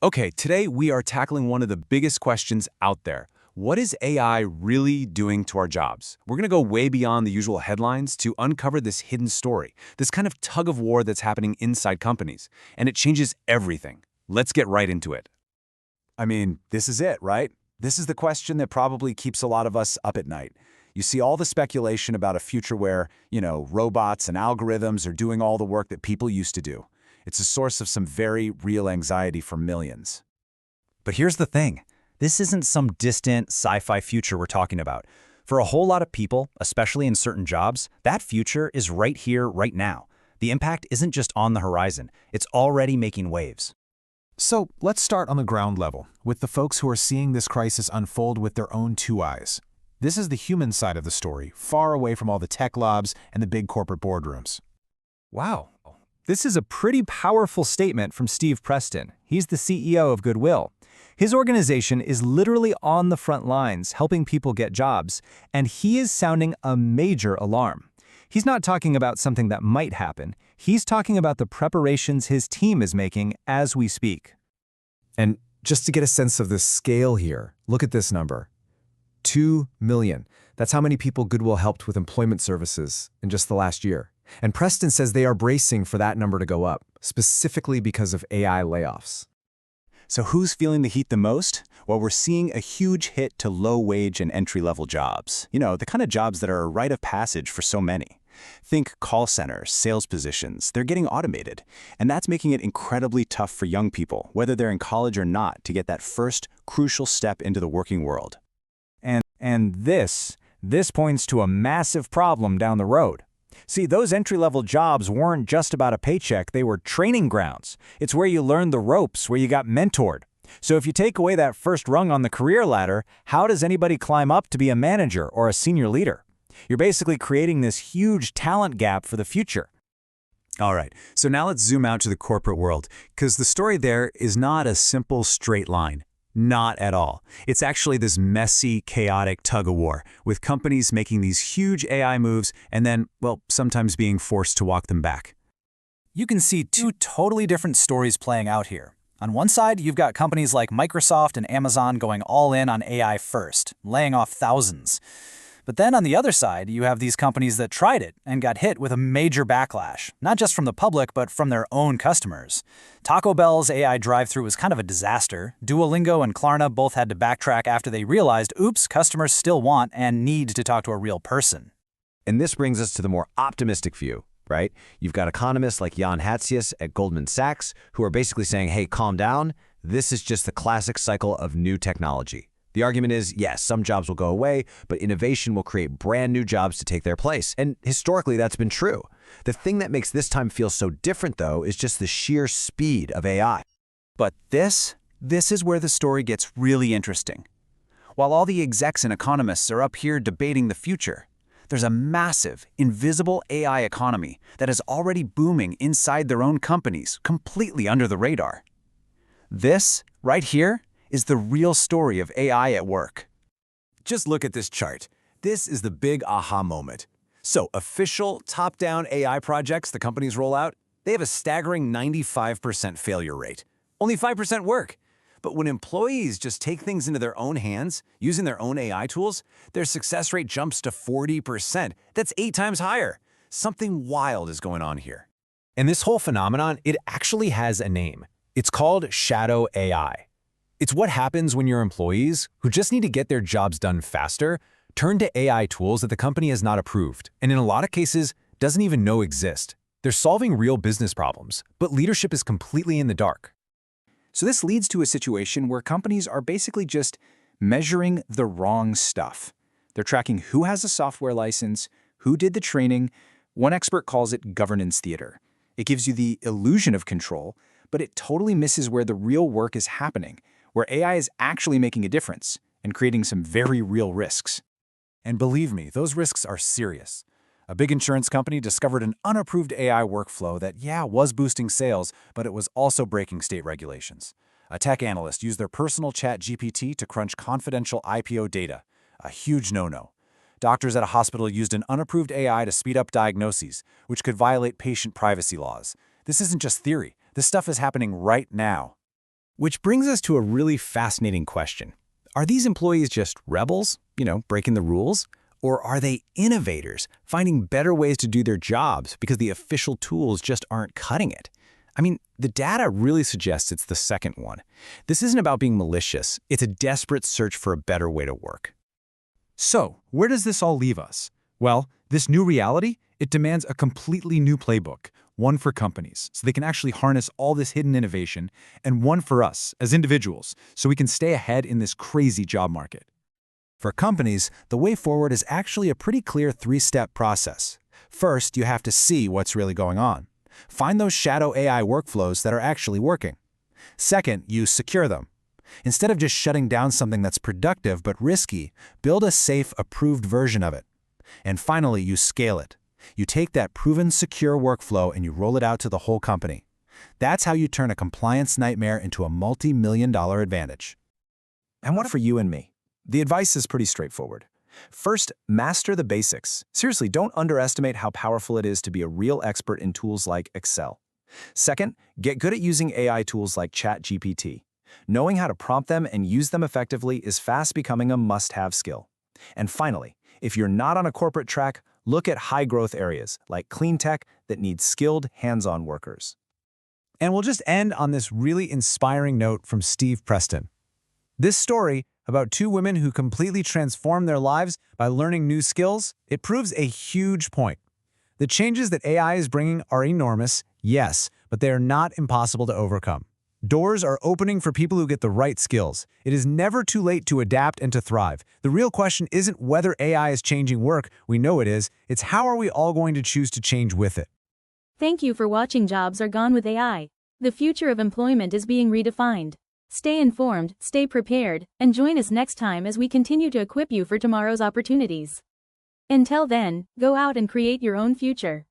Okay, today we are tackling one of the biggest questions out there. What is AI really doing to our jobs? We're going to go way beyond the usual headlines to uncover this hidden story, this kind of tug of war that's happening inside companies, and it changes everything. Let's get right into it. I mean, this is it, right? This is the question that probably keeps a lot of us up at night. You see all the speculation about a future where, robots and algorithms are doing all the work that people used to do. It's a source of some very real anxiety for millions. But here's the thing. This isn't some distant sci-fi future we're talking about. For a whole lot of people, especially in certain jobs, that future is right here, right now. The impact isn't just on the horizon. It's already making waves. So let's start on the ground level, with the folks who are seeing this crisis unfold with their own two eyes. This is the human side of the story, far away from all the tech lobs and the big corporate boardrooms. Wow. This is a pretty powerful statement from Steve Preston. He's the CEO of Goodwill. His organization is literally on the front lines helping people get jobs, and he is sounding a major alarm. He's not talking about something that might happen. He's talking about the preparations his team is making as we speak. And just to get a sense of the scale here, look at this number. 2 million. That's how many people Goodwill helped with employment services in just the last year. And Preston says they are bracing for that number to go up, specifically because of AI layoffs. So who's feeling the heat the most? Well, we're seeing a huge hit to low-wage and entry-level jobs. The kind of jobs that are a rite of passage for so many. Think call centers, sales positions. They're getting automated. And that's making it incredibly tough for young people, whether they're in college or not, to get that first crucial step into the working world. And this points to a massive problem down the road. See, those entry-level jobs weren't just about a paycheck, they were training grounds. It's where you learned the ropes, where you got mentored. So if you take away that first rung on the career ladder, how does anybody climb up to be a manager or a senior leader? You're basically creating this huge talent gap for the future. All right, so now let's zoom out to the corporate world, because the story there is not a simple straight line. Not at all. It's actually this messy, chaotic tug-of-war, with companies making these huge AI moves and then, sometimes being forced to walk them back. You can see two totally different stories playing out here. On one side, you've got companies like Microsoft and Amazon going all in on AI first, laying off thousands. But then on the other side, you have these companies that tried it and got hit with a major backlash, not just from the public, but from their own customers. Taco Bell's AI drive-thru was kind of a disaster. Duolingo and Klarna both had to backtrack after they realized, oops, customers still want and need to talk to a real person. And this brings us to the more optimistic view, right? You've got economists like Jan Hatzius at Goldman Sachs who are basically saying, hey, calm down. This is just the classic cycle of new technology. The argument is, yes, some jobs will go away, but innovation will create brand new jobs to take their place. And historically, that's been true. The thing that makes this time feel so different, though, is just the sheer speed of AI. But this is where the story gets really interesting. While all the execs and economists are up here debating the future, there's a massive, invisible AI economy that is already booming inside their own companies, completely under the radar. This, right here, is the real story of AI at work. Just look at this chart. This is the big aha moment. So official top-down AI projects the companies roll out, they have a staggering 95% failure rate. Only 5% work. But when employees just take things into their own hands, using their own AI tools, their success rate jumps to 40%. That's 8 times higher. Something wild is going on here. And this whole phenomenon, it actually has a name. It's called shadow AI. It's what happens when your employees, who just need to get their jobs done faster, turn to AI tools that the company has not approved, and in a lot of cases, doesn't even know exist. They're solving real business problems, but leadership is completely in the dark. So this leads to a situation where companies are basically just measuring the wrong stuff. They're tracking who has a software license, who did the training. One expert calls it governance theater. It gives you the illusion of control, but it totally misses where the real work is happening, where AI is actually making a difference and creating some very real risks. And believe me, those risks are serious. A big insurance company discovered an unapproved AI workflow that, was boosting sales, but it was also breaking state regulations. A tech analyst used their personal chat GPT to crunch confidential IPO data. A huge no-no. Doctors at a hospital used an unapproved AI to speed up diagnoses, which could violate patient privacy laws. This isn't just theory. This stuff is happening right now. Which brings us to a really fascinating question. Are these employees just rebels, breaking the rules? Or are they innovators, finding better ways to do their jobs because the official tools just aren't cutting it? I mean, the data really suggests it's the second one. This isn't about being malicious. It's a desperate search for a better way to work. So, where does this all leave us? Well, this new reality, it demands a completely new playbook, one for companies, so they can actually harness all this hidden innovation, and one for us, as individuals, so we can stay ahead in this crazy job market. For companies, the way forward is actually a pretty clear three-step process. First, you have to see what's really going on. Find those shadow AI workflows that are actually working. Second, you secure them. Instead of just shutting down something that's productive but risky, build a safe, approved version of it. And finally, you scale it. You take that proven, secure workflow and you roll it out to the whole company. That's how you turn a compliance nightmare into a multi-million-dollar advantage. And what for you and me? The advice is pretty straightforward. First, master the basics. Seriously, don't underestimate how powerful it is to be a real expert in tools like Excel. Second, get good at using AI tools like ChatGPT. Knowing how to prompt them and use them effectively is fast becoming a must-have skill. And finally, if you're not on a corporate track, look at high-growth areas like clean tech that need skilled, hands-on workers. And we'll just end on this really inspiring note from Steve Preston. This story about two women who completely transformed their lives by learning new skills, it proves a huge point. The changes that AI is bringing are enormous, yes, but they are not impossible to overcome. Doors are opening for people who get the right skills. It is never too late to adapt and to thrive. The real question isn't whether AI is changing work, we know it is, it's how are we all going to choose to change with it. Thank you for watching Jobs Are Gone with AI. The future of employment is being redefined. Stay informed, stay prepared, and join us next time as we continue to equip you for tomorrow's opportunities. Until then, go out and create your own future.